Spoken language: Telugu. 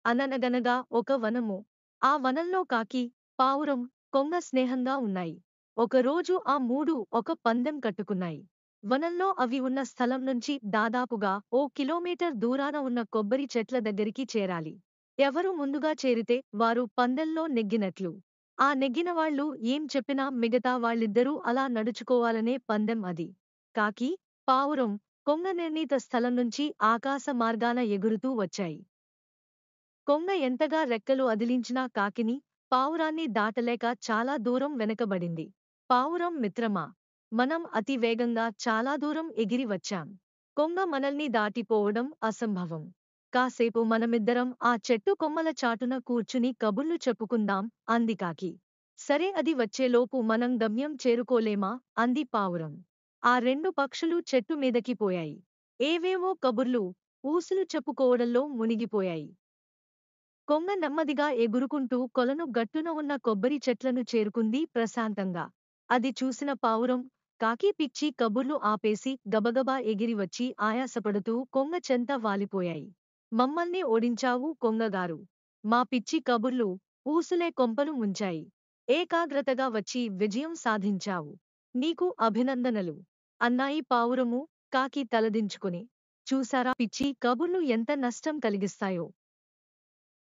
అననగనగా ఒక వనము. ఆ వనంలో కాకి, పావురం, కొంగ స్నేహంగా ఉన్నాయి. ఒకరోజు ఆ మూడు ఒక పందెం కట్టుకున్నాయి. వనంలో అవి ఉన్న స్థలం నుంచి దాదాపుగా ఓ కిలోమీటర్ దూరాన ఉన్న కొబ్బరి చెట్ల దగ్గరికి చేరాలి. ఎవరు ముందుగా చేరితే వారు పందెంలో నెగ్గినట్లు. ఆ నెగ్గిన వాళ్ళు ఏం చెప్పినా మిగతా వాళ్ళిద్దరూ అలా నడుచుకోవాలనే పందెం అది. కాకి, పావురం, కొంగ నిర్ణీత స్థలం నుంచి ఆకాశ మార్గాన ఎగురుతూ వచ్చాయి. కొంగ ఎంతగా రెక్కలు అదిలించినా కాకిని, పావురాన్ని దాటలేక చాలా దూరం వెనకబడింది. పావురం మిత్రమా! మనం అతి వేగంగా చాలా దూరం ఎగిరి వచ్చాం. కొంగ మనల్ని దాటిపోవడం అసంభవం. కాసేపు మనమిద్దరం ఆ చెట్టు కొమ్మల చాటున కూర్చుని కబుర్లు చెప్పుకుందాం అంది కాకి. సరే, అది వచ్చేలోపు మనం గమ్యం చేరుకోలేమా అంది పావురం. ఆ రెండు పక్షులు చెట్టు మీదకి పోయాయి. ఏవేవో కబుర్లు, ఊసులు చెప్పుకోవడంలో మునిగిపోయాయి. కొంగ నెమ్మదిగా ఎగురుకుంటూ కొలను గట్టున ఉన్న కొబ్బరి చెట్లను చేరుకుంది ప్రశాంతంగా. అది చూసిన పావురం, కాకి పిచ్చి కబుర్లు ఆపేసి గబగబా ఎగిరివచ్చి ఆయాసపడుతూ కొంగ చెంత వాలిపోయాయి. మమ్మల్ని ఓడించావు కొంగగారు. మా పిచ్చి కబుర్లు, ఊసులే కొంపలు ముంచాయి. ఏకాగ్రతగా వచ్చి విజయం సాధించావు. నీకు అభినందనలు అన్నాయి పావురము, కాకి తలదించుకుని. చూసారా పిచ్చి కబుర్లు ఎంత నష్టం కలిగిస్తాయో.